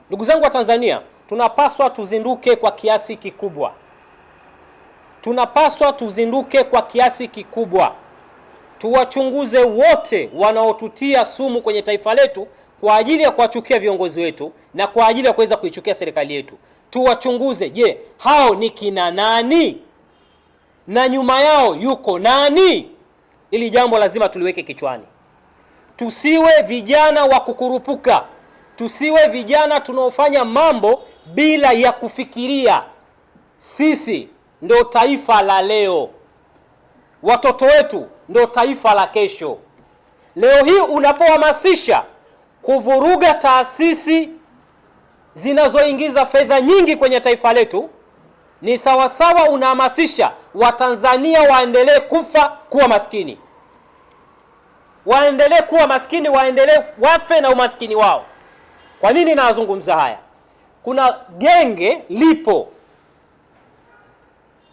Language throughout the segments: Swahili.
Ndugu zangu wa Tanzania, tunapaswa tuzinduke kwa kiasi kikubwa. Tunapaswa tuzinduke kwa kiasi kikubwa. Tuwachunguze wote wanaotutia sumu kwenye taifa letu kwa ajili ya kuwachukia viongozi wetu na kwa ajili ya kuweza kuichukia serikali yetu. Tuwachunguze, je, hao ni kina nani? Na nyuma yao yuko nani? Ili jambo lazima tuliweke kichwani. Tusiwe vijana wa kukurupuka. Tusiwe vijana tunaofanya mambo bila ya kufikiria. Sisi ndio taifa la leo. Watoto wetu ndio taifa la kesho. Leo hii unapohamasisha kuvuruga taasisi zinazoingiza fedha nyingi kwenye taifa letu, ni sawasawa unahamasisha Watanzania waendelee kufa kuwa maskini. Waendelee kuwa maskini, waendelee wafe na umaskini wao. Kwa nini nazungumza haya? Kuna genge lipo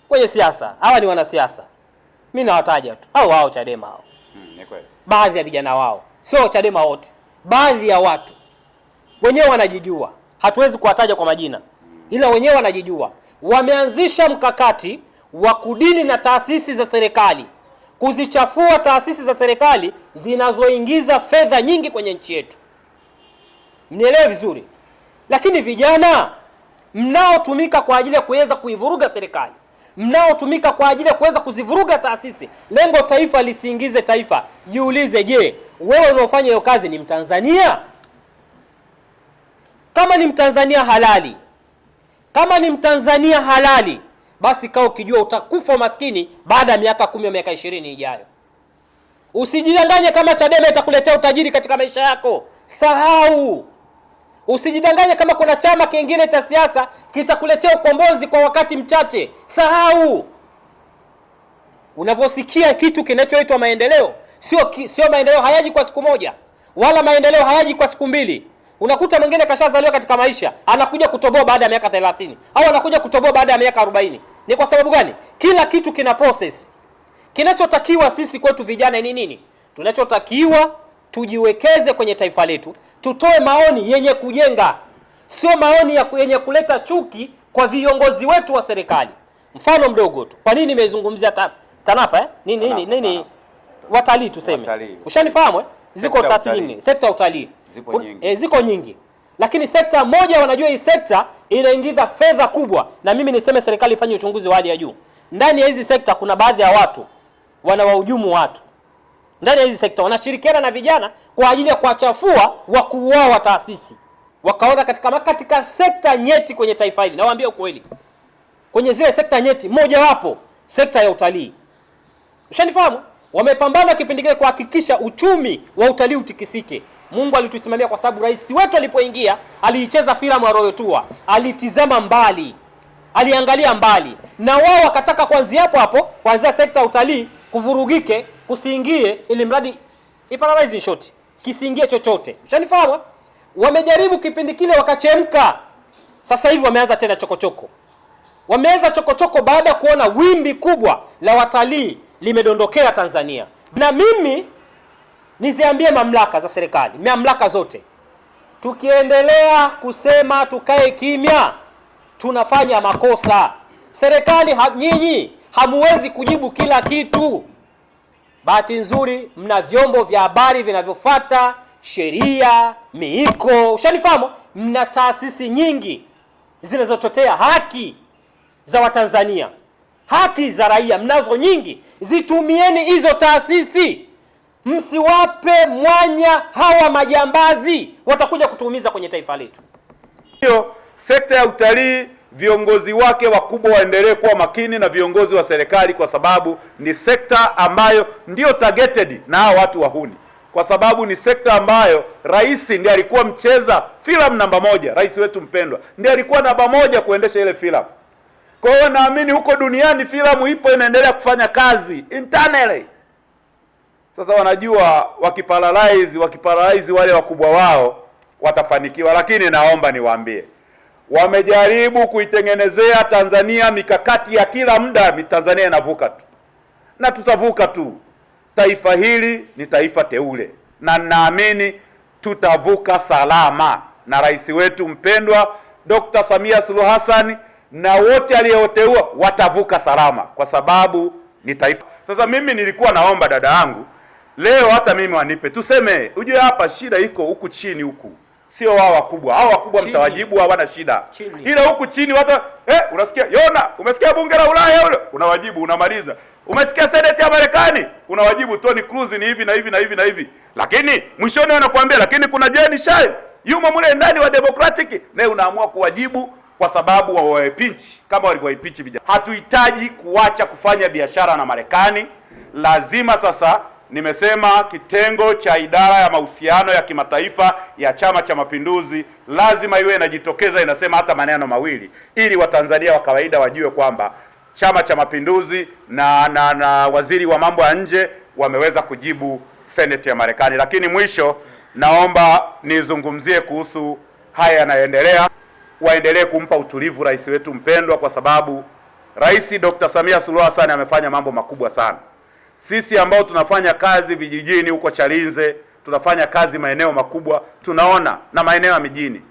kwenye siasa. Hawa ni wanasiasa. Mimi nawataja tu. Hao Chadema hao. Ni kweli. Baadhi ya vijana wao. Sio Chadema wote. Baadhi ya watu wenyewe wanajijua. Hatuwezi kuwataja kwa majina. Ila wenyewe wanajijua. Wameanzisha mkakati wa kudili na taasisi za serikali, kuzichafua taasisi za serikali zinazoingiza fedha nyingi kwenye nchi yetu. Mnielewe vizuri. Lakini vijana mnaotumika kwa ajili ya kuweza kuivuruga serikali, mnaotumika kwa ajili ya kuweza kuzivuruga taasisi, lengo taifa lisiingize taifa, jiulize, je, wewe unaofanya hiyo kazi ni Mtanzania? Kama ni Mtanzania halali, kama ni Mtanzania halali, basi kaa ukijua utakufa maskini baada ya miaka 10 au miaka 20 ijayo. Usijidanganye kama Chadema itakuletea utajiri katika maisha yako. Sahau. Usijidanganye kama kuna chama kingine cha siasa kitakuletea ukombozi kwa wakati mchache. Sahau. Unavyosikia kitu kinachoitwa maendeleo, sio maendeleo hayaji kwa siku moja, wala maendeleo hayaji kwa siku mbili. Unakuta mwingine kashazaliwa katika maisha, anakuja kutoboa baada ya miaka 30 au anakuja kutoboa baada ya miaka 40. Ni kwa sababu gani? Kila kitu kina process. Kinachotakiwa sisi kwetu vijana ni nini? Tunachotakiwa tujiwekeze kwenye taifa letu, tutoe maoni yenye kujenga, sio maoni yenye kuleta chuki kwa viongozi wetu wa serikali. Mfano mdogo tu. Kwa nini nimezungumzia TANAPA nini? Watalii tuseme. Ushanifahamu Ziko taasisi nyingi, sekta ya utalii. Ziko nyingi. Lakini sekta moja wanajua hii sekta inaingiza fedha kubwa, na mimi niseme serikali ifanye uchunguzi wa hali ya juu. Ndani ya hizi sekta kuna baadhi ya watu wanawahujumu watu. Ndani ya hizi sekta wanashirikiana na vijana kwa ajili ya kuwachafua wakuu wao wa taasisi. Wakaona katika sekta nyeti kwenye taifa hili. Nawaambia ukweli. Kwenye zile sekta nyeti, moja wapo sekta ya utalii. Ushanifahamu? Wamepambana kipindi kile kuhakikisha uchumi wa utalii utikisike. Mungu alitusimamia kwa sababu rais wetu alipoingia aliicheza filamu ya Royal Tour, alitizama mbali, aliangalia mbali, na wao wakataka kuanzia sekta ya utalii kuvurugike, kusiingie, ili mradi in short kisiingie chochote. Ushanifahamu? Wamejaribu kipindi kile wakachemka. Sasa hivi wameanza tena chokochoko. Wameanza chokochoko baada ya kuona wimbi kubwa la watalii limedondokea Tanzania. Na mimi niziambie mamlaka za serikali, mamlaka zote, tukiendelea kusema tukae kimya, tunafanya makosa. Serikali nyinyi hamuwezi kujibu kila kitu. Bahati nzuri mna vyombo vya habari vinavyofuata sheria, miiko, ushanifahamu? Mna taasisi nyingi zinazotetea haki za Watanzania, haki za raia, mnazo nyingi. Zitumieni hizo taasisi. Msiwape mwanya hawa majambazi, watakuja kutuumiza kwenye taifa letu. Hiyo sekta ya utalii, viongozi wake wakubwa waendelee kuwa makini na viongozi wa serikali, kwa sababu ni sekta ambayo ndio targeted na hao watu wahuni, kwa sababu ni sekta ambayo rais ndiye alikuwa mcheza filamu namba 1. Rais wetu mpendwa ndiye alikuwa namba 1 kuendesha ile filamu. Kwa hiyo naamini huko duniani filamu ipo inaendelea kufanya kazi internally. Sasa wanajua wakiparalyze wale wakubwa wao watafanikiwa, lakini naomba niwaambie, wamejaribu kuitengenezea Tanzania mikakati ya kila muda. Tanzania inavuka tu na tutavuka tu. Taifa hili ni taifa teule na naamini tutavuka salama. na rais wetu mpendwa Dr. Samia Suluhu Hassan, na wote aliyoteua watavuka salama, kwa sababu ni taifa. Sasa mimi nilikuwa naomba dada yangu leo hata mimi wanipe, tuseme ujue hapa shida iko huku chini huku, sio wao wakubwa. Hao wakubwa mtawajibu, hawana shida, ila huku chini watu unasikia Yona, umesikia bunge la Ulaya yule, unawajibu, unamaliza. Umesikia Senate ya Marekani, unawajibu Tony Cruz ni hivi na hivi na hivi na hivi, lakini mwishoni wanakuambia lakini kuna Jen Shine yumo mule ndani wa Democratic, naye unaamua kuwajibu kwa sababu wawapinchi kama walivyoipinchi vijana. Hatuhitaji kuacha kufanya biashara na Marekani. Lazima sasa, nimesema kitengo cha idara ya mahusiano ya kimataifa ya Chama cha Mapinduzi lazima iwe inajitokeza inasema hata maneno mawili, ili Watanzania wa kawaida wajue kwamba Chama cha Mapinduzi na waziri wa mambo ya nje wameweza kujibu Senate ya Marekani. Lakini mwisho, naomba nizungumzie kuhusu haya yanayoendelea. Waendelee kumpa utulivu rais wetu mpendwa, kwa sababu Rais Dr. Samia Suluhu Hassan amefanya mambo makubwa sana. Sisi ambao tunafanya kazi vijijini huko Chalinze, tunafanya kazi maeneo makubwa, tunaona na maeneo ya mijini,